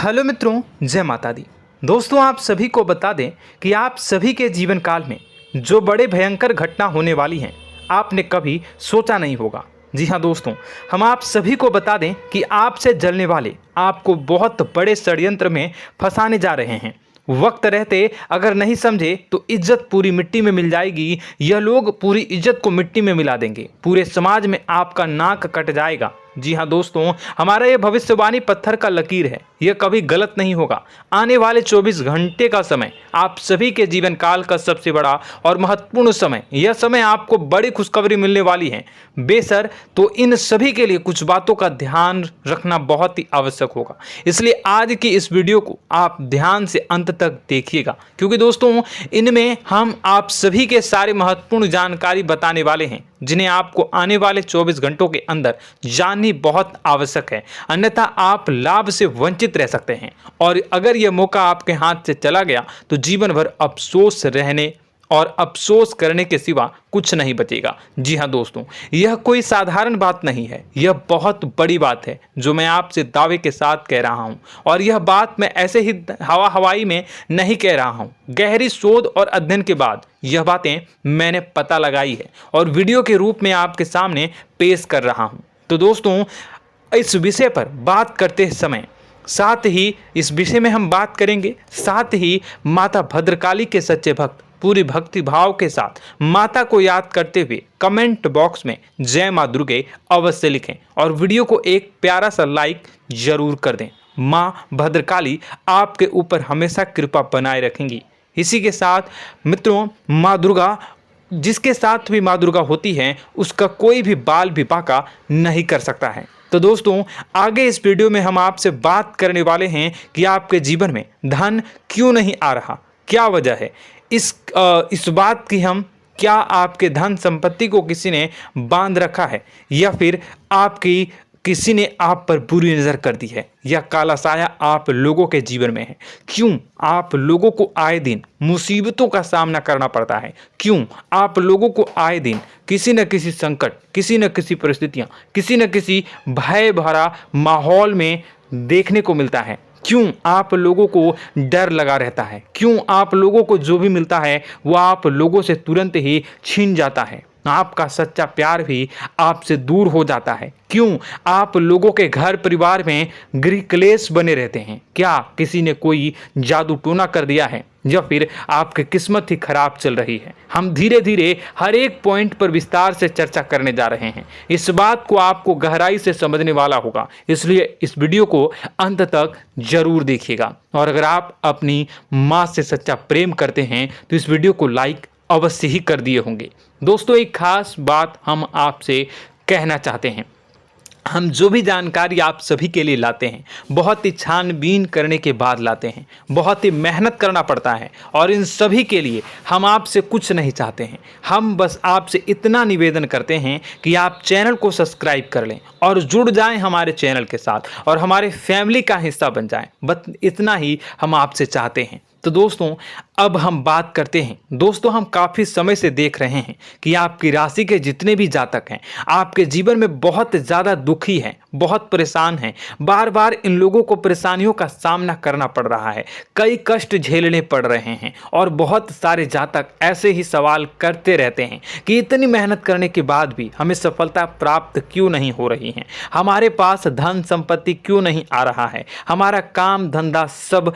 Hello मित्रों, जय माता दी। दोस्तों, आप सभी को बता दें कि आप सभी के जीवन काल में जो बड़े भयंकर घटना होने वाली हैं, आपने कभी सोचा नहीं होगा। जी हाँ दोस्तों, हम आप सभी को बता दें कि आपसे जलने वाले आपको बहुत बड़े षड्यंत्र में फंसाने जा रहे हैं। वक्त रहते अगर नहीं समझे तो इज्जत पूरी मिट्टी में मिल जाएगी। यह लोग पूरी इज्जत को मिट्टी में मिला देंगे। पूरे समाज में आपका नाक कट जाएगा। जी हाँ दोस्तों, हमारा यह भविष्यवाणी पत्थर का लकीर है, यह कभी गलत नहीं होगा। आने वाले 24 घंटे का समय आप सभी के जीवन काल का सबसे बड़ा और महत्वपूर्ण समय। यह समय आपको बड़ी खुशखबरी मिलने वाली है बेसर, तो इन सभी के लिए कुछ बातों का ध्यान रखना बहुत ही आवश्यक होगा। इसलिए आज की इस वीडियो को आप ध्यान से अंत तक देखिएगा, क्योंकि दोस्तों इनमें हम आप सभी के सारे महत्वपूर्ण जानकारी बताने वाले हैं, जिन्हें आपको आने वाले 24 घंटों के अंदर जाननी बहुत आवश्यक है। अन्यथा आप लाभ से वंचित रह सकते हैं, और अगर यह मौका आपके हाथ से चला गया तो जीवन भर अफसोस रहने और अफसोस करने के सिवा कुछ नहीं बचेगा। जी हाँ दोस्तों, यह कोई साधारण बात नहीं है, यह बहुत बड़ी बात है जो मैं आपसे दावे के साथ कह रहा हूँ। और यह बात मैं ऐसे ही हवाई में नहीं कह रहा हूँ। गहरी शोध और अध्ययन के बाद यह बातें मैंने पता लगाई है और वीडियो के रूप में आपके सामने पेश कर रहा हूँ। तो दोस्तों, इस विषय पर बात करते समय साथ ही इस विषय में हम बात करेंगे, साथ ही माता भद्रकाली के सच्चे भक्त पूरी भक्ति भाव के साथ माता को याद करते हुए कमेंट बॉक्स में जय मां दुर्गे अवश्य लिखें और वीडियो को एक प्यारा सा लाइक जरूर कर दें। मां भद्रकाली आपके ऊपर हमेशा कृपा बनाए रखेंगी। इसी के साथ मित्रों, मां दुर्गा, जिसके साथ भी मां दुर्गा होती हैं, उसका कोई भी बाल भी बांका नहीं कर सकता है। तो दोस्तों, आगे इस वीडियो में हम आपसे बात करने वाले हैं कि आपके जीवन में धन क्यों नहीं आ रहा, क्या वजह है इस बात की। हम क्या आपके धन संपत्ति को किसी ने बांध रखा है, या फिर आपकी किसी ने आप पर बुरी नज़र कर दी है, या काला साया आप लोगों के जीवन में है। क्यों आप लोगों को आए दिन मुसीबतों का सामना करना पड़ता है, क्यों आप लोगों को आए दिन किसी न किसी संकट, किसी न किसी परिस्थितियां, किसी न किसी भय भरा माहौल में देखने को मिलता है, क्यों आप लोगों को डर लगा रहता है, क्यों आप लोगों को जो भी मिलता है वो आप लोगों से तुरंत ही छीन जाता है, आपका सच्चा प्यार भी आपसे दूर हो जाता है, क्यों आप लोगों के घर परिवार में गृह क्लेश बने रहते हैं। क्या किसी ने कोई जादू टोना कर दिया है, या फिर आपकी किस्मत ही खराब चल रही है। हम धीरे धीरे हर एक पॉइंट पर विस्तार से चर्चा करने जा रहे हैं। इस बात को आपको गहराई से समझने वाला होगा, इसलिए इस वीडियो को अंत तक जरूर देखिएगा। और अगर आप अपनी माँ से सच्चा प्रेम करते हैं तो इस वीडियो को लाइक अवश्य ही कर दिए होंगे। दोस्तों, एक खास बात हम आपसे कहना चाहते हैं। हम जो भी जानकारी आप सभी के लिए लाते हैं, बहुत ही छानबीन करने के बाद लाते हैं, बहुत ही मेहनत करना पड़ता है, और इन सभी के लिए हम आपसे कुछ नहीं चाहते हैं। हम बस आपसे इतना निवेदन करते हैं कि आप चैनल को सब्सक्राइब कर लें और जुड़ जाएं हमारे चैनल के साथ और हमारे फैमिली का हिस्सा बन जाएं। बस इतना ही हम आपसे चाहते हैं। तो दोस्तों, अब हम बात करते हैं। दोस्तों, हम काफ़ी समय से देख रहे हैं कि आपकी राशि के जितने भी जातक हैं, आपके जीवन में बहुत ज़्यादा दुखी हैं, बहुत परेशान हैं। बार बार इन लोगों को परेशानियों का सामना करना पड़ रहा है, कई कष्ट झेलने पड़ रहे हैं, और बहुत सारे जातक ऐसे ही सवाल करते रहते हैं कि इतनी मेहनत करने के बाद भी हमें सफलता प्राप्त क्यों नहीं हो रही है, हमारे पास धन संपत्ति क्यों नहीं आ रहा है, हमारा काम धंधा सब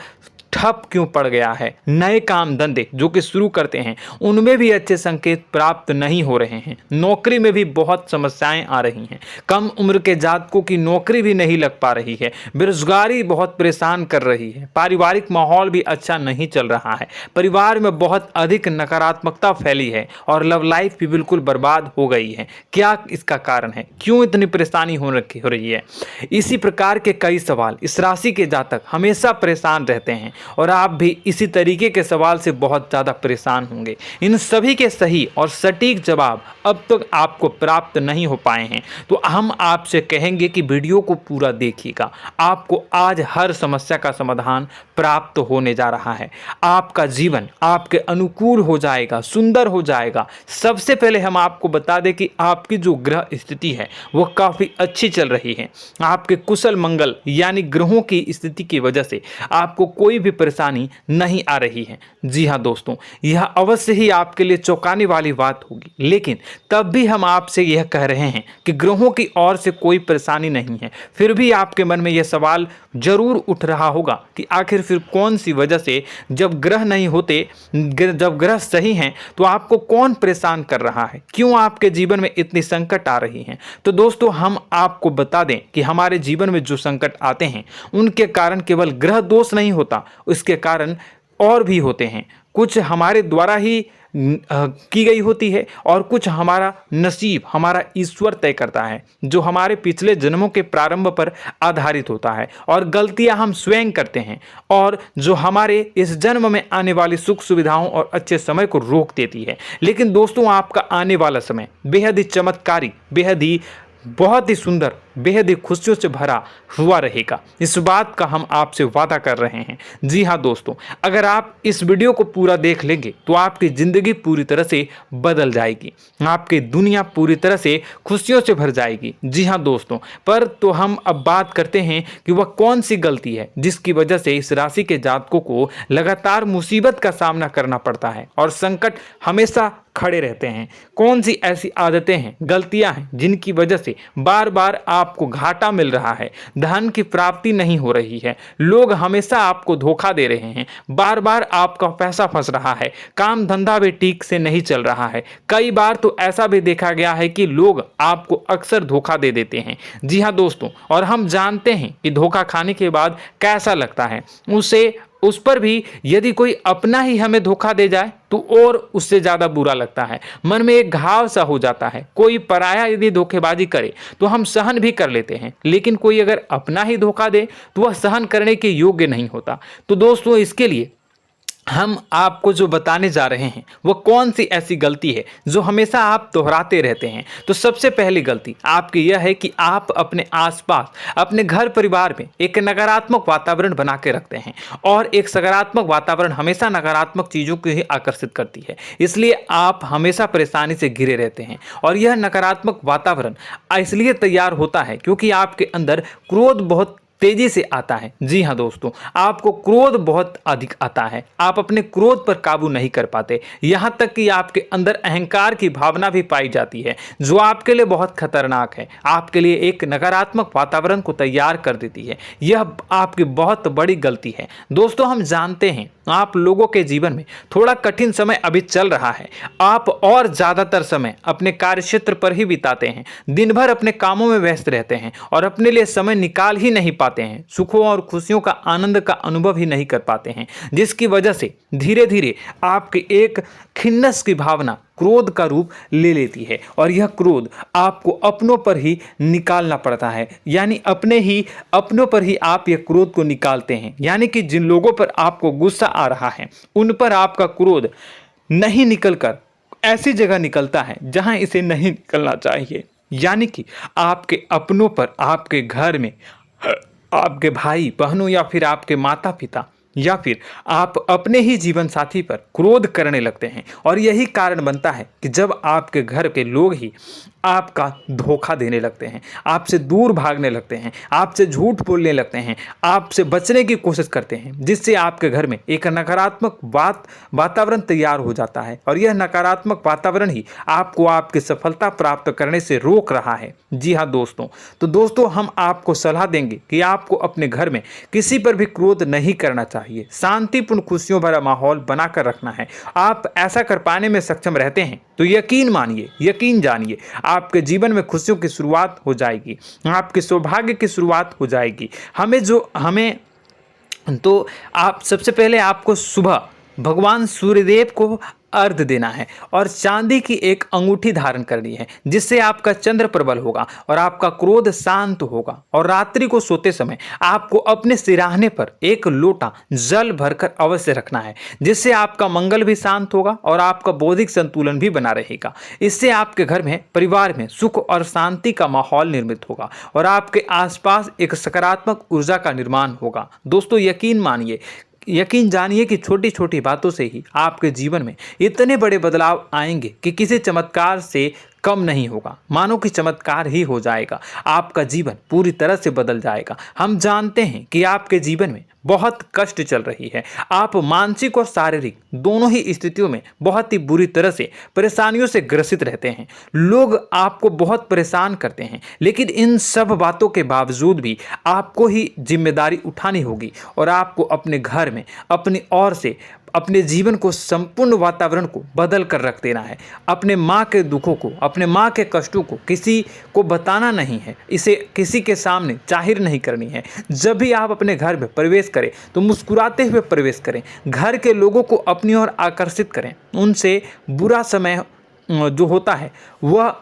ठप क्यों पड़ गया है, नए काम धंधे जो कि शुरू करते हैं उनमें भी अच्छे संकेत प्राप्त नहीं हो रहे हैं, नौकरी में भी बहुत समस्याएं आ रही हैं, कम उम्र के जातकों की नौकरी भी नहीं लग पा रही है, बेरोजगारी बहुत परेशान कर रही है, पारिवारिक माहौल भी अच्छा नहीं चल रहा है, परिवार में बहुत अधिक नकारात्मकता फैली है, और लव लाइफ भी बिल्कुल बर्बाद हो गई है। क्या इसका कारण है, क्यों इतनी परेशानी हो रही है? इसी प्रकार के कई सवाल इस राशि के जातक हमेशा परेशान रहते हैं, और आप भी इसी तरीके के सवाल से बहुत ज़्यादा परेशान होंगे। इन सभी के सही और सटीक जवाब अब तक आपको प्राप्त नहीं हो पाए हैं, तो हम आपसे कहेंगे कि वीडियो को पूरा देखिएगा। आपको आज हर समस्या का समाधान प्राप्त होने जा रहा है। आपका जीवन आपके अनुकूल हो जाएगा, सुंदर हो जाएगा। सबसे पहले हम आपको बता दें कि आपकी जो ग्रह स्थिति है वो काफ़ी अच्छी चल रही है। आपके कुशल मंगल यानी ग्रहों की स्थिति की वजह से आपको कोई भी परेशानी नहीं आ रही है। जी हाँ दोस्तों, यह अवश्य ही आपके लिए चौंकाने वाली बात होगी, लेकिन तब भी हम आपसे यह कह रहे हैं कि ग्रहों की ओर से कोई परेशानी नहीं है। फिर भी आपके मन में यह सवाल जरूर उठ रहा होगा कि आखिर फिर कौन सी वजह से, जब ग्रह नहीं होते, जब ग्रह सही हैं, तो आपको कौन परेशान कर रहा है, क्यों आपके जीवन में इतनी संकट आ रही हैं। तो दोस्तों, हम आपको बता दें कि हमारे जीवन में जो संकट आते हैं उनके कारण केवल ग्रह दोष नहीं होता, उसके कारण और भी होते हैं। कुछ हमारे द्वारा ही की गई होती है और कुछ हमारा नसीब, हमारा ईश्वर तय करता है, जो हमारे पिछले जन्मों के प्रारंभ पर आधारित होता है। और गलतियां हम स्वयं करते हैं और जो हमारे इस जन्म में आने वाली सुख सुविधाओं और अच्छे समय को रोक देती है। लेकिन दोस्तों, आपका आने वाला समय बेहद ही चमत्कारी, बेहद ही बहुत ही सुंदर, बेहद ही खुशियों से भरा हुआ रहेगा। इस बात का हम आपसे वादा कर रहे हैं। जी हाँ दोस्तों, अगर आप इस वीडियो को पूरा देख लेंगे तो आपकी ज़िंदगी पूरी तरह से बदल जाएगी, आपकी दुनिया पूरी तरह से खुशियों से भर जाएगी। जी हाँ दोस्तों, पर तो हम अब बात करते हैं कि वह कौन सी गलती है जिसकी वजह से इस राशि के जातकों को लगातार मुसीबत का सामना करना पड़ता है और संकट हमेशा खड़े रहते हैं। कौन सी ऐसी आदतें हैं, गलतियां हैं जिनकी वजह से बार बार आपको घाटा मिल रहा है, धन की प्राप्ति नहीं हो रही है, लोग हमेशा आपको धोखा दे रहे हैं, बार बार आपका पैसा फंस रहा है, काम धंधा भी ठीक से नहीं चल रहा है। कई बार तो ऐसा भी देखा गया है कि लोग आपको अक्सर धोखा दे देते हैं। जी हाँ दोस्तों, और हम जानते हैं कि धोखा खाने के बाद कैसा लगता है। उस पर भी यदि कोई अपना ही हमें धोखा दे जाए तो और उससे ज़्यादा बुरा लगता है, मन में एक घाव सा हो जाता है। कोई पराया यदि धोखेबाजी करे तो हम सहन भी कर लेते हैं, लेकिन कोई अगर अपना ही धोखा दे तो वह सहन करने के योग्य नहीं होता। तो दोस्तों, इसके लिए हम आपको जो बताने जा रहे हैं वो कौन सी ऐसी गलती है जो हमेशा आप दोहराते रहते हैं। तो सबसे पहली गलती आपकी यह है कि आप अपने आसपास, अपने घर परिवार में एक नकारात्मक वातावरण बना के रखते हैं, और एक सकारात्मक वातावरण हमेशा नकारात्मक चीज़ों को ही आकर्षित करती है। इसलिए आप हमेशा परेशानी से घिरे रहते हैं, और यह नकारात्मक वातावरण इसलिए तैयार होता है क्योंकि आपके अंदर क्रोध बहुत तेजी से आता है। जी हाँ दोस्तों, आपको क्रोध बहुत अधिक आता है, आप अपने क्रोध पर काबू नहीं कर पाते, यहाँ तक कि आपके अंदर अहंकार की भावना भी पाई जाती है, जो आपके लिए बहुत खतरनाक है, आपके लिए एक नकारात्मक वातावरण को तैयार कर देती है। यह आपकी बहुत बड़ी गलती है। दोस्तों, हम जानते हैं आप लोगों के जीवन में थोड़ा कठिन समय अभी चल रहा है। आप और ज़्यादातर समय अपने कार्यक्षेत्र पर ही बिताते हैं, दिन भर अपने कामों में व्यस्त रहते हैं और अपने लिए समय निकाल ही नहीं पाते हैं, सुखों और खुशियों का आनंद का अनुभव ही नहीं कर पाते हैं, जिसकी वजह से धीरे धीरे आपकी एक खिन्नस की भावना क्रोध का रूप ले लेती है, और यह क्रोध आपको अपनों पर ही निकालना पड़ता है। यानी अपनों पर ही आप यह क्रोध को निकालते हैं। यानी कि जिन लोगों पर आपको गुस्सा आ रहा है उन पर आपका क्रोध नहीं निकलकर ऐसी जगह निकलता है जहां इसे नहीं निकलना चाहिए। यानी कि आपके अपनों पर, आपके घर में आपके भाई बहनों या फिर आपके माता पिता या फिर आप अपने ही जीवन साथी पर क्रोध करने लगते हैं, और यही कारण बनता है कि जब आपके घर के लोग ही आपका धोखा देने लगते हैं, आपसे दूर भागने लगते हैं, आपसे झूठ बोलने लगते हैं, आपसे बचने की कोशिश करते हैं, जिससे आपके घर में एक नकारात्मक वातावरण तैयार हो जाता है, और यह नकारात्मक वातावरण ही आपको आपकी सफलता प्राप्त करने से रोक रहा है। जी हाँ दोस्तों, तो दोस्तों, हम आपको सलाह देंगे कि आपको अपने घर में किसी पर भी क्रोध नहीं करना चाहिए, शांतिपूर्ण खुशियों भरा माहौल बनाकर रखना है। आप ऐसा कर पाने में सक्षम रहते हैं तो यकीन मानिए, यकीन जानिए, आपके जीवन में खुशियों की शुरुआत हो जाएगी, आपके सौभाग्य की शुरुआत हो जाएगी। आप सबसे पहले आपको सुबह भगवान सूर्यदेव को अर्घ देना है और चांदी की एक अंगूठी धारण करनी है, जिससे आपका चंद्र प्रबल होगा और आपका क्रोध शांत होगा। और रात्रि को सोते समय आपको अपने सिरहाने पर एक लोटा जल भरकर अवश्य रखना है, जिससे आपका मंगल भी शांत होगा और आपका बौद्धिक संतुलन भी बना रहेगा। इससे आपके घर में, परिवार में सुख और शांति का माहौल निर्मित होगा और आपके आसपास एक सकारात्मक ऊर्जा का निर्माण होगा। दोस्तों यकीन जानिए कि छोटी छोटी बातों से ही आपके जीवन में इतने बड़े बदलाव आएंगे कि किसी चमत्कार से कम नहीं होगा। मानो कि चमत्कार ही हो जाएगा, आपका जीवन पूरी तरह से बदल जाएगा। हम जानते हैं कि आपके जीवन में बहुत कष्ट चल रही है, आप मानसिक और शारीरिक दोनों ही स्थितियों में बहुत ही बुरी तरह से परेशानियों से ग्रसित रहते हैं। लोग आपको बहुत परेशान करते हैं, लेकिन इन सब बातों के बावजूद भी आपको ही जिम्मेदारी उठानी होगी और आपको अपने घर में अपनी ओर से अपने जीवन को, संपूर्ण वातावरण को बदल कर रख देना है। अपने माँ के दुखों को, अपने माँ के कष्टों को किसी को बताना नहीं है, इसे किसी के सामने जाहिर नहीं करनी है। जब भी आप अपने घर में प्रवेश करें तो मुस्कुराते हुए प्रवेश करें, घर के लोगों को अपनी ओर आकर्षित करें। उनसे बुरा समय जो होता है वह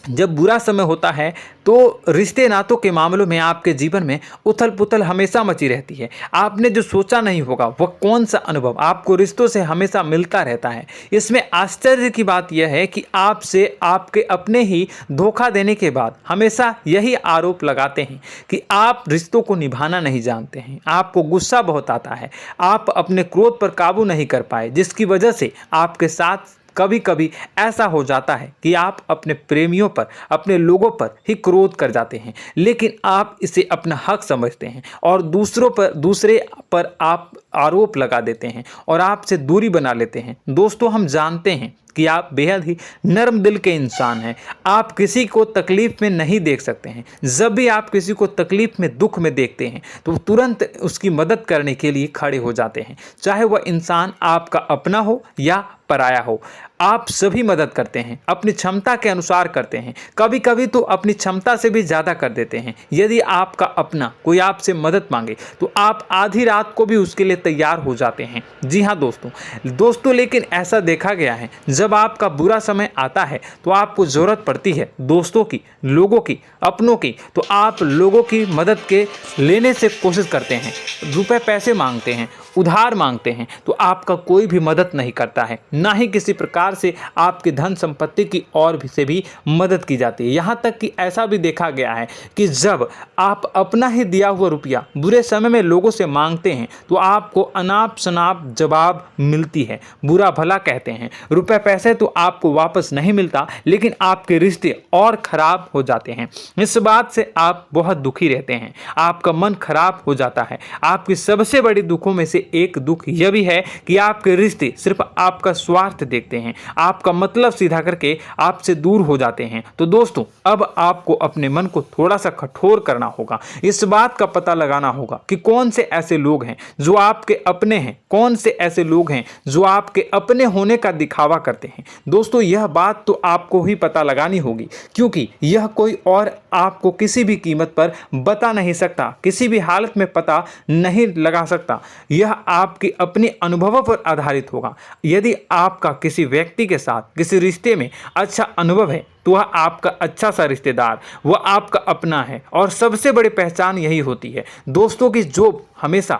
जब बुरा समय होता है तो रिश्ते नातों के मामलों में आपके जीवन में उथल पुथल हमेशा मची रहती है। आपने जो सोचा नहीं होगा वह कौन सा अनुभव आपको रिश्तों से हमेशा मिलता रहता है। इसमें आश्चर्य की बात यह है कि आपसे आपके अपने ही धोखा देने के बाद हमेशा यही आरोप लगाते हैं कि आप रिश्तों को निभाना नहीं जानते हैं, आपको गुस्सा बहुत आता है, आप अपने क्रोध पर काबू नहीं कर पाए, जिसकी वजह से आपके साथ कभी कभी ऐसा हो जाता है कि आप अपने प्रेमियों पर, अपने लोगों पर ही क्रोध कर जाते हैं, लेकिन आप इसे अपना हक समझते हैं और दूसरे पर आप आरोप लगा देते हैं और आपसे दूरी बना लेते हैं। दोस्तों हम जानते हैं कि आप बेहद ही नर्म दिल के इंसान हैं। आप किसी को तकलीफ में नहीं देख सकते हैं। जब भी आप किसी को तकलीफ में, दुख में देखते हैं तो तुरंत उसकी मदद करने के लिए खड़े हो जाते हैं, चाहे वह इंसान आपका अपना हो या पराया हो। आप सभी मदद करते हैं, अपनी क्षमता के अनुसार करते हैं, कभी कभी तो अपनी क्षमता से भी ज़्यादा कर देते हैं। यदि आपका अपना कोई आपसे मदद मांगे तो आप आधी रात को भी उसके लिए तैयार हो जाते हैं। जी हाँ दोस्तों, लेकिन ऐसा देखा गया है जब आपका बुरा समय आता है तो आपको ज़रूरत पड़ती है दोस्तों की, लोगों की, अपनों की, तो आप लोगों की मदद के लेने से कोशिश करते हैं, रुपए पैसे मांगते हैं, उधार मांगते हैं, तो आपका कोई भी मदद नहीं करता है, ना ही किसी प्रकार से आपकी धन संपत्ति की और भी से भी मदद की जाती है। यहाँ तक कि ऐसा भी देखा गया है कि जब आप अपना ही दिया हुआ रुपया बुरे समय में लोगों से मांगते हैं तो आपको अनाप शनाप जवाब मिलती है, बुरा भला कहते हैं। रुपए पैसे तो आपको वापस नहीं मिलता, लेकिन आपके रिश्ते और खराब हो जाते हैं। इस बात से आप बहुत दुखी रहते हैं, आपका मन खराब हो जाता है। आपकी सबसे बड़ी दुखों में से एक दुख यह भी है कि आपके रिश्ते सिर्फ आपका स्वार्थ देखते हैं, आपका मतलब सीधा करके आपसे दूर हो जाते हैं। तो दोस्तों अब आपको अपने मन को थोड़ा सा कठोर करना होगा, इस बात का पता लगाना होगा कि कौन से ऐसे लोग हैं जो आपके अपने हैं, कौन से ऐसे लोग हैं जो आपके अपने होने का दिखावा करते हैं। दोस्तों यह बात तो आपको ही पता लगानी होगी, क्योंकि यह कोई और आपको किसी भी कीमत पर बता नहीं सकता, किसी भी हालत में पता नहीं लगा सकता। यह आपके अपने अनुभवों पर आधारित होगा। यदि आपका किसी व्यक्ति के साथ किसी रिश्ते में अच्छा अनुभव है तो वह आपका अच्छा सा रिश्तेदार, वह आपका अपना है, और सबसे बड़ी पहचान यही होती है दोस्तों की जो हमेशा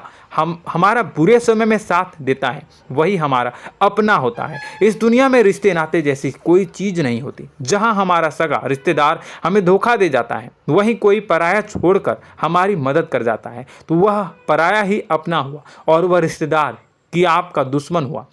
हमारा बुरे समय में साथ देता है वही हमारा अपना होता है। इस दुनिया में रिश्ते नाते जैसी कोई चीज़ नहीं होती। जहां हमारा सगा रिश्तेदार हमें धोखा दे जाता है, वहीं कोई पराया छोड़कर हमारी मदद कर जाता है तो वह पराया ही अपना हुआ और वह रिश्तेदार कि आपका दुश्मन हुआ।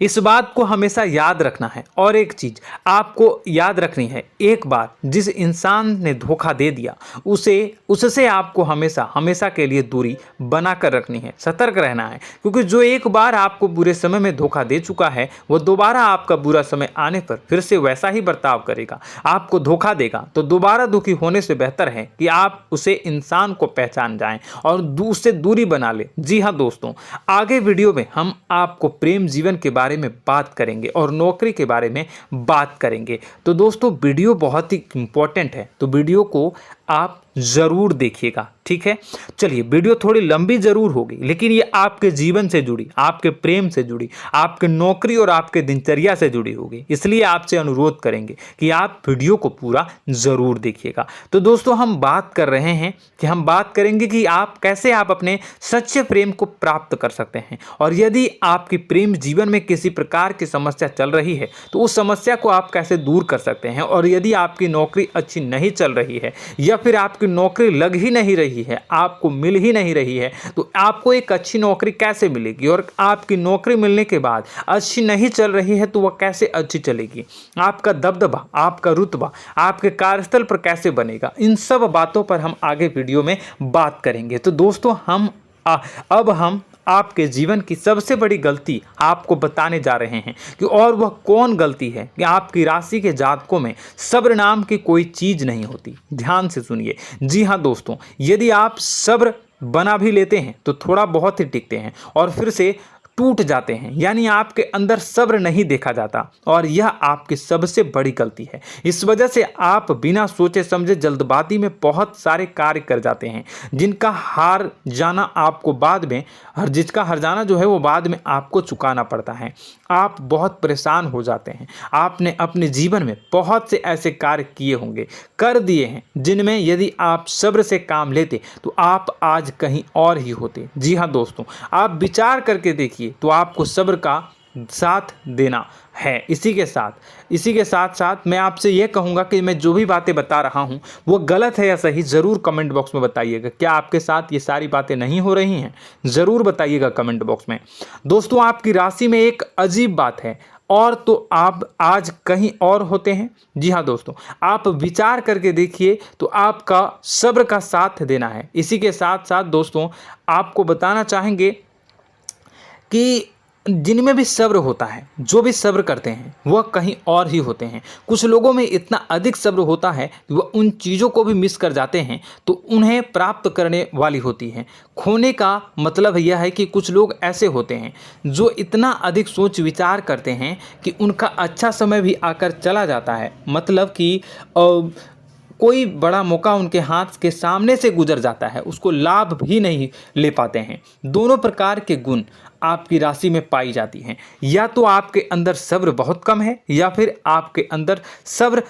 इस बात को हमेशा याद रखना है। और एक चीज आपको याद रखनी है, एक बार जिस इंसान ने धोखा दे दिया उससे आपको हमेशा के लिए दूरी बनाकर रखनी है, सतर्क रहना है, क्योंकि जो एक बार आपको बुरे समय में धोखा दे चुका है वो दोबारा आपका बुरा समय आने पर फिर से वैसा ही बर्ताव करेगा, आपको धोखा देगा। तो दोबारा दुखी होने से बेहतर है कि आप उसे इंसान को पहचान जाएं और उससे दूरी बना ले। जी हाँ दोस्तों, आगे वीडियो में हम आपको प्रेम जीवन के बारे में बात करेंगे और नौकरी के बारे में बात करेंगे। तो दोस्तों वीडियो बहुत ही इंपॉर्टेंट है, तो वीडियो को आप ज़रूर देखिएगा, ठीक है। चलिए, वीडियो थोड़ी लंबी ज़रूर होगी, लेकिन ये आपके जीवन से जुड़ी, आपके प्रेम से जुड़ी, आपके नौकरी और आपके दिनचर्या से जुड़ी होगी, इसलिए आपसे अनुरोध करेंगे कि आप वीडियो को पूरा ज़रूर देखिएगा। तो दोस्तों, हम बात कर रहे हैं कि हम बात करेंगे कि आप कैसे आप अपने सच्चे प्रेम को प्राप्त कर सकते हैं, और यदि आपकी प्रेम जीवन में किसी प्रकार की समस्या चल रही है तो उस समस्या को आप कैसे दूर कर सकते हैं, और यदि आपकी नौकरी अच्छी नहीं चल रही है या फिर आपकी नौकरी लग ही नहीं रही है, आपको मिल ही नहीं रही है, तो आपको एक अच्छी नौकरी कैसे मिलेगी, और आपकी नौकरी मिलने के बाद अच्छी नहीं चल रही है तो वह कैसे अच्छी चलेगी, आपका दबदबा, आपका रुतबा आपके कार्यस्थल पर कैसे बनेगा, इन सब बातों पर हम आगे वीडियो में बात करेंगे। तो दोस्तों, अब हम आपके जीवन की सबसे बड़ी गलती आपको बताने जा रहे हैं कि और वह कौन गलती है कि आपकी राशि के जातकों में सब्र नाम की कोई चीज़ नहीं होती। ध्यान से सुनिए। जी हाँ दोस्तों, यदि आप सब्र बना भी लेते हैं तो थोड़ा बहुत ही टिकते हैं और फिर से टूट जाते हैं, यानी आपके अंदर सब्र नहीं देखा जाता, और यह आपकी सबसे बड़ी गलती है। इस वजह से आप बिना सोचे समझे जल्दबाजी में बहुत सारे कार्य कर जाते हैं, जिसका हार जाना जो है वो बाद में आपको चुकाना पड़ता है। आप बहुत परेशान हो जाते हैं। आपने अपने जीवन में बहुत से ऐसे कार्य किए होंगे, कर दिए हैं, जिनमें यदि आप सब्र से काम लेते तो आप आज कहीं और ही होते। जी हाँ दोस्तों, आप विचार करके देखिए तो आपको सब्र का साथ देना है। इसी के साथ मैं आपसे यह कहूँगा कि मैं जो भी बातें बता रहा हूँ वो गलत है या सही, ज़रूर कमेंट बॉक्स में बताइएगा। क्या आपके साथ ये सारी बातें नहीं हो रही हैं? ज़रूर बताइएगा कमेंट बॉक्स में। दोस्तों, आपकी राशि में एक अजीब बात है, और तो आप आज कहीं और होते हैं। जी हाँ दोस्तों, आप विचार करके देखिए तो आपका सब्र का साथ देना है। इसी के साथ साथ दोस्तों, आपको बताना चाहेंगे कि जिनमें भी सब्र होता है, जो भी सब्र करते हैं वह कहीं और ही होते हैं। कुछ लोगों में इतना अधिक सब्र होता है कि वह उन चीज़ों को भी मिस कर जाते हैं तो उन्हें प्राप्त करने वाली होती हैं। खोने का मतलब यह है कि कुछ लोग ऐसे होते हैं जो इतना अधिक सोच विचार करते हैं कि उनका अच्छा समय भी आकर चला जाता है, मतलब कि कोई बड़ा मौका उनके हाथ के सामने से गुजर जाता है, उसको लाभ भी नहीं ले पाते हैं। दोनों प्रकार के गुण आपकी राशि में पाई जाती हैं। या तो आपके अंदर सब्र बहुत कम है या फिर आपके अंदर सब्र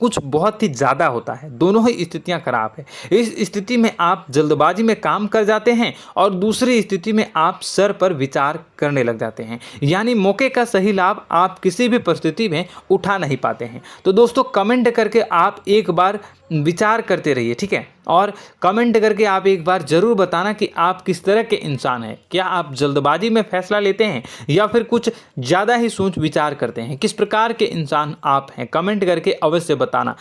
कुछ बहुत ही ज़्यादा होता है। दोनों ही स्थितियां खराब है। इस स्थिति में आप जल्दबाजी में काम कर जाते हैं और दूसरी स्थिति में आप सर पर विचार करने लग जाते हैं, यानी मौके का सही लाभ आप किसी भी परिस्थिति में उठा नहीं पाते हैं। तो दोस्तों, कमेंट करके आप एक बार विचार करते रहिए, ठीक है, और कमेंट करके आप एक बार ज़रूर बताना कि आप किस तरह के इंसान हैं। क्या आप जल्दबाजी में फैसला लेते हैं या फिर कुछ ज़्यादा ही सोच विचार करते हैं? किस प्रकार के इंसान आप हैं, कमेंट करके अवश्य बताना।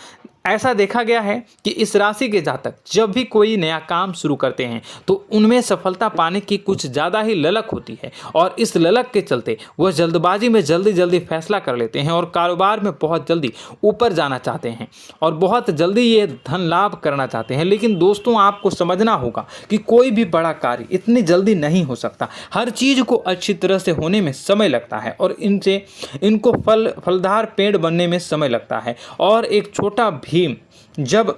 ऐसा देखा गया है कि इस राशि के जातक जब भी कोई नया काम शुरू करते हैं तो उनमें सफलता पाने की कुछ ज़्यादा ही ललक होती है, और इस ललक के चलते वह जल्दबाजी में जल्दी फैसला कर लेते हैं और कारोबार में बहुत जल्दी ऊपर जाना चाहते हैं और बहुत जल्दी ये धन लाभ करना चाहते हैं। लेकिन दोस्तों, आपको समझना होगा कि कोई भी बड़ा कार्य इतनी जल्दी नहीं हो सकता। हर चीज़ को अच्छी तरह से होने में समय लगता है और इनको फलदार पेड़ बनने में समय लगता है। और एक छोटा भीम जब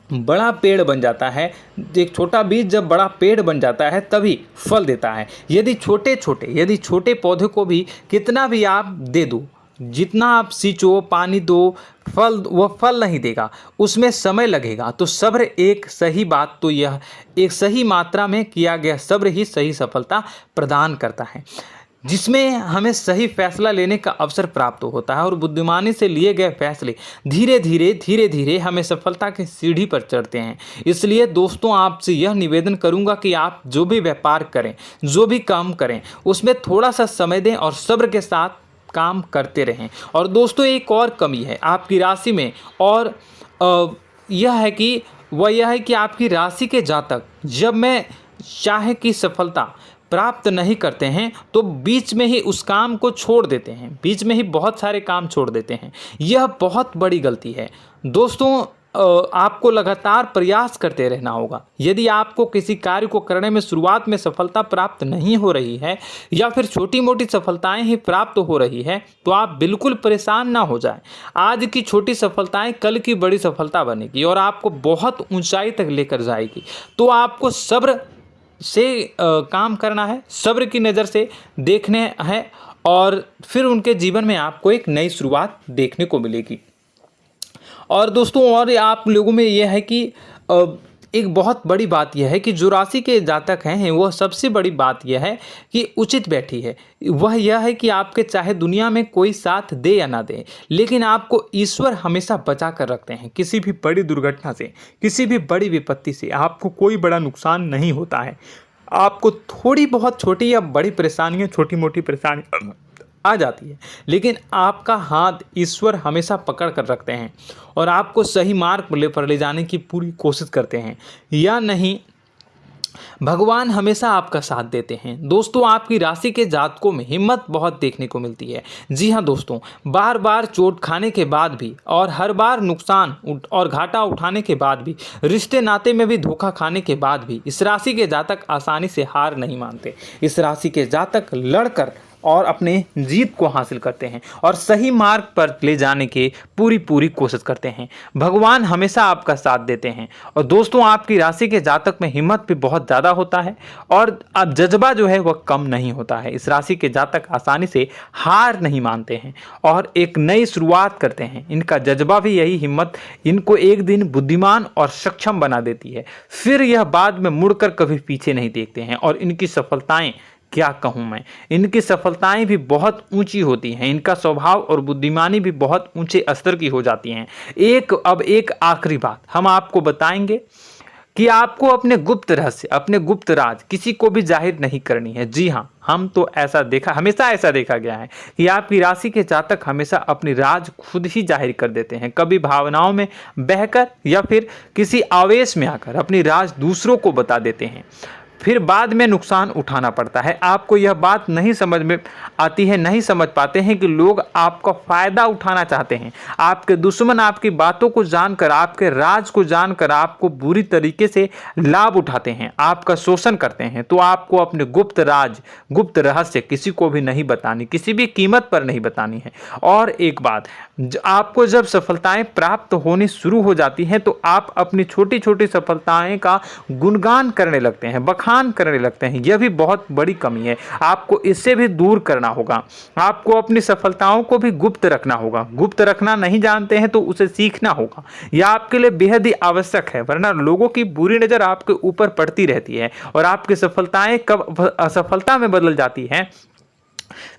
बड़ा पेड़ बन जाता है, एक छोटा बीज जब बड़ा पेड़ बन जाता है तभी फल देता है। यदि छोटे पौधे को भी कितना भी आप दे दो, जितना आप सींचो, पानी दो, वह फल नहीं देगा, उसमें समय लगेगा। तो सब्र एक सही मात्रा में किया गया सब्र ही सही सफलता प्रदान करता है, जिसमें हमें सही फैसला लेने का अवसर प्राप्त होता है और बुद्धिमानी से लिए गए फैसले धीरे धीरे हमें सफलता की सीढ़ी पर चढ़ते हैं। इसलिए दोस्तों, आपसे यह निवेदन करूंगा कि आप जो भी व्यापार करें, जो भी काम करें, उसमें थोड़ा सा समय दें और सब्र के साथ काम करते रहें। और दोस्तों, एक और कमी है आपकी राशि में, और यह है कि आपकी राशि के जातक जब मैं चाहे कि सफलता प्राप्त नहीं करते हैं तो बीच में ही उस काम को छोड़ देते हैं, बीच में ही बहुत सारे काम छोड़ देते हैं। यह बहुत बड़ी गलती है दोस्तों। आपको लगातार प्रयास करते रहना होगा। यदि आपको किसी कार्य को करने में शुरुआत में सफलता प्राप्त नहीं हो रही है या फिर छोटी मोटी सफलताएं ही प्राप्त हो रही है तो आप बिल्कुल परेशान ना हो जाएं। आज की छोटी सफलताएं कल की बड़ी सफलता बनेगी और आपको बहुत ऊंचाई तक लेकर जाएगी। तो आपको सब्र से काम करना है, सब्र की नज़र से देखने हैं और फिर उनके जीवन में आपको एक नई शुरुआत देखने को मिलेगी। और दोस्तों और आप लोगों में यह है कि एक बहुत बड़ी बात यह है कि जो राशि के जातक हैं वह सबसे बड़ी बात यह है कि उचित बैठी है। वह यह है कि आपके चाहे दुनिया में कोई साथ दे या ना दे, लेकिन आपको ईश्वर हमेशा बचा कर रखते हैं। किसी भी बड़ी दुर्घटना से, किसी भी बड़ी विपत्ति से आपको कोई बड़ा नुकसान नहीं होता है। आपको थोड़ी बहुत छोटी या बड़ी परेशानियाँ, छोटी मोटी परेशानी आ जाती है, लेकिन आपका हाथ ईश्वर हमेशा पकड़ कर रखते हैं और आपको सही मार्ग पर ले जाने की पूरी कोशिश करते हैं। या नहीं, भगवान हमेशा आपका साथ देते हैं। दोस्तों आपकी राशि के जातकों में हिम्मत बहुत देखने को मिलती है। जी हाँ दोस्तों, बार बार चोट खाने के बाद भी और हर बार नुकसान और घाटा उठाने के बाद भी, रिश्ते नाते में भी धोखा खाने के बाद भी इस राशि के जातक आसानी से हार नहीं मानते। इस राशि के जातक लड़कर और अपने जीत को हासिल करते हैं और सही मार्ग पर ले जाने की पूरी कोशिश करते हैं। भगवान हमेशा आपका साथ देते हैं। और दोस्तों आपकी राशि के जातक में हिम्मत भी बहुत ज़्यादा होता है और अब जज्बा जो है वह कम नहीं होता है। इस राशि के जातक आसानी से हार नहीं मानते हैं और एक नई शुरुआत करते हैं। इनका जज्बा भी यही हिम्मत इनको एक दिन बुद्धिमान और सक्षम बना देती है। फिर यह बाद में मुड़कर कभी पीछे नहीं देखते हैं और इनकी सफलताएं, क्या कहूँ मैं, इनकी सफलताएं भी बहुत ऊंची होती हैं। इनका स्वभाव और बुद्धिमानी भी बहुत ऊंचे स्तर की हो जाती हैं। अब एक आखिरी बात हम आपको बताएंगे कि आपको अपने गुप्त रहस्य, अपने गुप्त राज किसी को भी जाहिर नहीं करनी है। जी हाँ, हम तो हमेशा ऐसा देखा गया है कि आपकी राशि के जातक हमेशा अपनी राज खुद ही जाहिर कर देते हैं। कभी भावनाओं में बहकर या फिर किसी आवेश में आकर अपनी राज दूसरों को बता देते हैं, फिर बाद में नुकसान उठाना पड़ता है। आपको यह बात नहीं समझ में आती है, नहीं समझ पाते हैं कि लोग आपका फ़ायदा उठाना चाहते हैं। आपके दुश्मन आपकी बातों को जानकर, आपके राज को जानकर आपको बुरी तरीके से लाभ उठाते हैं, आपका शोषण करते हैं। तो आपको अपने गुप्त राज, गुप्त रहस्य किसी को भी नहीं बतानी, किसी भी कीमत पर नहीं बतानी है। और एक बात, आपको जब सफलताएं प्राप्त होनी शुरू हो जाती हैं तो आप अपनी छोटी छोटी सफलताएं का गुणगान करने लगते हैं, बखान करने लगते हैं। यह भी बहुत बड़ी कमी है, आपको इससे भी दूर करना होगा। आपको अपनी सफलताओं को भी गुप्त रखना होगा। गुप्त रखना नहीं जानते हैं तो उसे सीखना होगा। यह आपके लिए बेहद ही आवश्यक है, वरना लोगों की बुरी नज़र आपके ऊपर पड़ती रहती है और आपकी सफलताएं कब असफलता में बदल जाती हैं,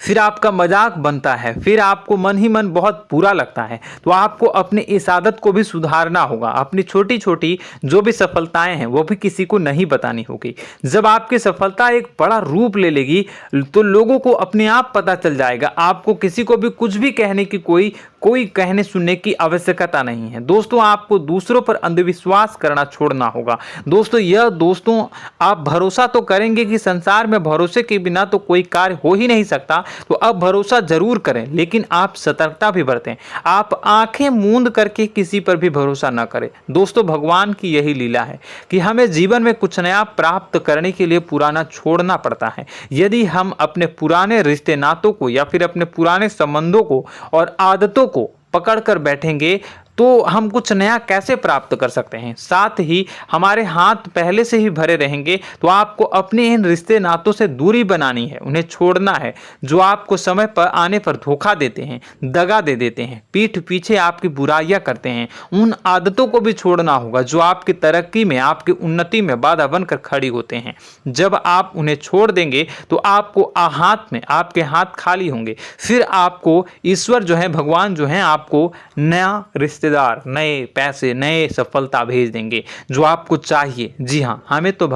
फिर आपका मजाक बनता है, फिर आपको मन ही मन बहुत बुरा लगता है। तो आपको अपनी इस आदत को भी सुधारना होगा। अपनी छोटी छोटी जो भी सफलताएं हैं वो भी किसी को नहीं बतानी होगी। जब आपकी सफलता एक बड़ा रूप ले लेगी तो लोगों को अपने आप पता चल जाएगा। आपको किसी को भी कुछ भी कहने की कोई कहने सुनने की आवश्यकता नहीं है। दोस्तों आपको दूसरों पर अंधविश्वास करना छोड़ना होगा। दोस्तों आप भरोसा तो करेंगे कि संसार में भरोसे के बिना तो कोई कार्य हो ही नहीं सकता, तो अब भरोसा जरूर करें, लेकिन आप सतर्कता भी बरतें। आप आंखें मूंद करके किसी पर भी भरोसा न करें। दोस्तों भगवान की यही लीला है कि हमें जीवन में कुछ नया प्राप्त करने के लिए पुराना छोड़ना पड़ता है। यदि हम अपने पुराने रिश्ते नातों को या फिर अपने पुराने संबंधों को और आदतों को पकड़ कर बैठेंगे तो हम कुछ नया कैसे प्राप्त कर सकते हैं। साथ ही हमारे हाथ पहले से ही भरे रहेंगे। तो आपको अपने इन रिश्ते नातों से दूरी बनानी है, उन्हें छोड़ना है जो आपको समय पर आने पर धोखा देते हैं, दगा दे देते हैं, पीठ पीछे आपकी बुराइयां करते हैं। उन आदतों को भी छोड़ना होगा जो आपकी तरक्की में, आपकी उन्नति में बाधा बनकर खड़ी होते हैं। जब आप उन्हें छोड़ देंगे तो आपको आपके हाथ खाली होंगे। फिर आपको ईश्वर जो है, भगवान जो है, आपको नया रिश्तेदार, नए पैसे, नए सफलता भेज देंगे जो आपको चाहिए। जी हाँ, हमेशा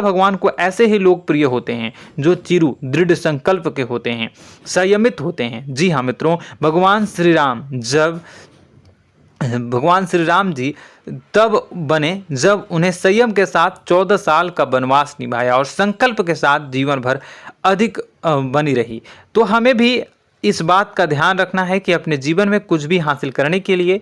भगवान को ऐसे ही लोग प्रिय होते हैं जो चिरु दृढ़ संकल्प के होते हैं, संयमित होते हैं। जी हाँ मित्रों, भगवान श्री राम जी तब बने जब उन्हें संयम के साथ 14 साल का वनवास निभाया और संकल्प के साथ जीवन भर अधिक बनी रही। तो हमें भी इस बात का ध्यान रखना है कि अपने जीवन में कुछ भी हासिल करने के लिए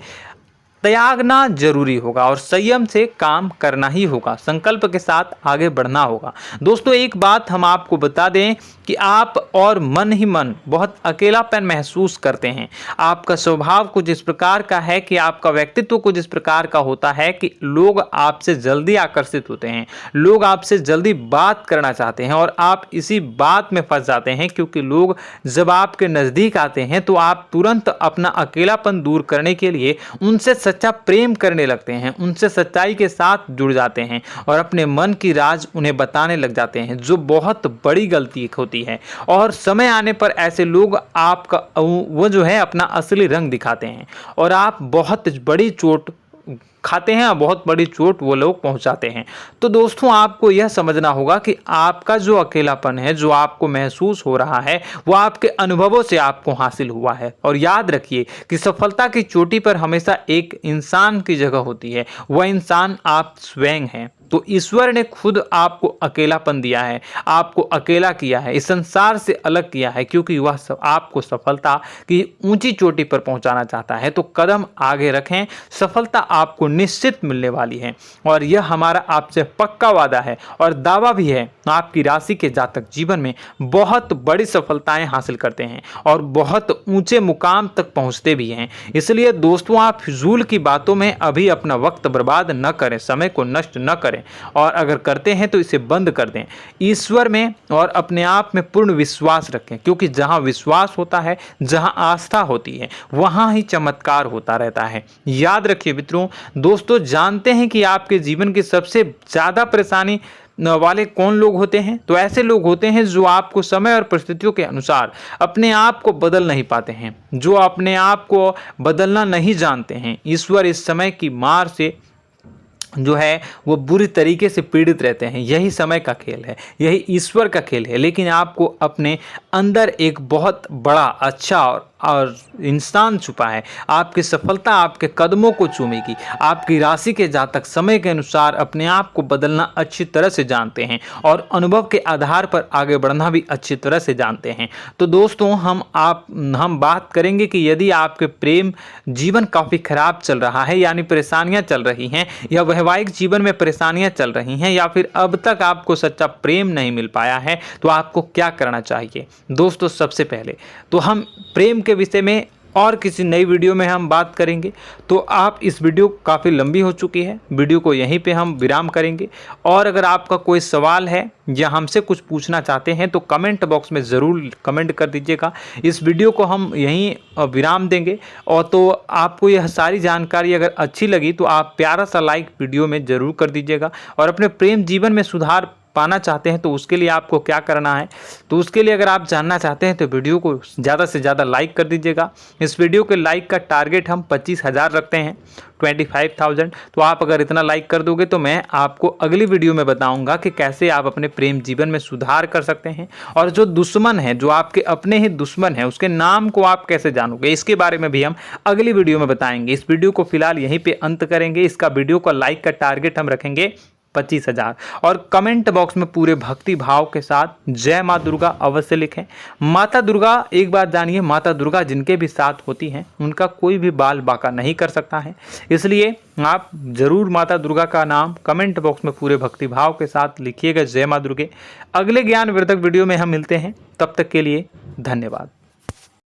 त्यागना जरूरी होगा और संयम से काम करना ही होगा। संकल्प के साथ आगे बढ़ना होगा। दोस्तों एक बात हम आपको बता दें कि आप और मन ही मन बहुत अकेलापन महसूस करते हैं। आपका स्वभाव कुछ इस प्रकार का है कि आपका व्यक्तित्व कुछ इस प्रकार का होता है कि लोग आपसे जल्दी आकर्षित होते हैं, लोग आपसे जल्दी बात करना चाहते हैं और आप इसी बात में फंस जाते हैं, क्योंकि लोग जब आपके नज़दीक आते हैं तो आप तुरंत अपना अकेलापन दूर करने के लिए उनसे सच्चा प्रेम करने लगते हैं, उनसे सच्चाई के साथ जुड़ जाते हैं और अपने मन की राज उन्हें बताने लग जाते हैं, जो बहुत बड़ी गलती होती है। और समय आने पर ऐसे लोग आपका वो जो है अपना असली रंग दिखाते हैं और आप बहुत बड़ी चोट खाते हैं और बहुत बड़ी चोट वो लोग पहुंचाते हैं। तो दोस्तों आपको यह समझना होगा कि आपका जो अकेलापन है, जो आपको महसूस हो रहा है, वो आपके अनुभवों से आपको हासिल हुआ है। और याद रखिए कि सफलता की चोटी पर हमेशा एक इंसान की जगह होती है, वह इंसान आप स्वयं हैं। तो ईश्वर ने खुद आपको अकेलापन दिया है, आपको अकेला किया है, इस संसार से अलग किया है, क्योंकि वह आपको सफलता की ऊंची चोटी पर पहुंचाना चाहता है। तो कदम आगे रखें, सफलता आपको निश्चित मिलने वाली है और यह हमारा आपसे पक्का वादा है और दावा भी है। आपकी राशि के जातक जीवन में बहुत बड़ी सफलताएं हासिल करते हैं और बहुत ऊंचे मुकाम तक पहुंचते भी हैं। इसलिए दोस्तों आप फिजूल की बातों में अभी अपना वक्त बर्बाद न करें, समय को नष्ट न करें और अगर करते हैं तो इसे बंद कर दें। ईश्वर में और अपने आप में पूर्ण विश्वास रखें, क्योंकि जहां विश्वास होता है, जहां आस्था होती है, वहां ही चमत्कार होता रहता है। याद रखिए मित्रों, दोस्तों जानते हैं कि आपके जीवन की सबसे ज्यादा परेशानी वाले कौन लोग होते हैं? तो ऐसे लोग होते हैं जो आपको समय और परिस्थितियों के अनुसार अपने आप को बदल नहीं पाते हैं, जो अपने आप को बदलना नहीं जानते हैं। ईश्वर इस समय की मार से जो है वो बुरी तरीके से पीड़ित रहते हैं। यही समय का खेल है, यही ईश्वर का खेल है। लेकिन आपको अपने अंदर एक बहुत बड़ा अच्छा और इंसान छुपा है। आपकी सफलता आपके कदमों को चूमेगी। आपकी राशि के जातक समय के अनुसार अपने आप को बदलना अच्छी तरह से जानते हैं और अनुभव के आधार पर आगे बढ़ना भी अच्छी तरह से जानते हैं। तो दोस्तों हम बात करेंगे कि यदि आपके प्रेम जीवन काफ़ी खराब चल रहा है, यानी परेशानियां चल रही हैं, या वैवाहिक जीवन में परेशानियां चल रही हैं, या फिर अब तक आपको सच्चा प्रेम नहीं मिल पाया है, तो आपको क्या करना चाहिए? दोस्तों सबसे पहले तो हम प्रेम के विषय में और किसी नई वीडियो में हम बात करेंगे। तो आप इस वीडियो काफ़ी लंबी हो चुकी है, वीडियो को यहीं पे हम विराम करेंगे। और अगर आपका कोई सवाल है या हमसे कुछ पूछना चाहते हैं तो कमेंट बॉक्स में ज़रूर कमेंट कर दीजिएगा। इस वीडियो को हम यहीं विराम देंगे। और तो आपको यह सारी जानकारी अगर अच्छी लगी तो आप प्यारा सा लाइक वीडियो में ज़रूर कर दीजिएगा। और अपने प्रेम जीवन में सुधार पाना चाहते हैं तो उसके लिए आपको क्या करना है, तो उसके लिए अगर आप जानना चाहते हैं तो वीडियो को ज़्यादा से ज़्यादा लाइक कर दीजिएगा। इस वीडियो के लाइक का टारगेट हम 25,000 रखते हैं, 25,000। तो आप अगर इतना लाइक कर दोगे तो मैं आपको अगली वीडियो में बताऊंगा कि कैसे आप अपने प्रेम जीवन में सुधार कर सकते हैं। और जो दुश्मन है, जो आपके अपने ही दुश्मन है, उसके नाम को आप कैसे जानोगे, इसके बारे में भी हम अगली वीडियो में बताएंगे। इस वीडियो को फिलहाल यहीं पे अंत करेंगे। इसका वीडियो का लाइक का टारगेट हम रखेंगे 25,000। और कमेंट बॉक्स में पूरे भक्ति भाव के साथ जय माँ दुर्गा अवश्य लिखें। माता दुर्गा, एक बात जानिए, माता दुर्गा जिनके भी साथ होती हैं उनका कोई भी बाल बांका नहीं कर सकता है। इसलिए आप जरूर माता दुर्गा का नाम कमेंट बॉक्स में पूरे भक्ति भाव के साथ लिखिएगा, जय माँ दुर्गे। अगले ज्ञानवर्धक वीडियो में हम मिलते हैं, तब तक के लिए धन्यवाद।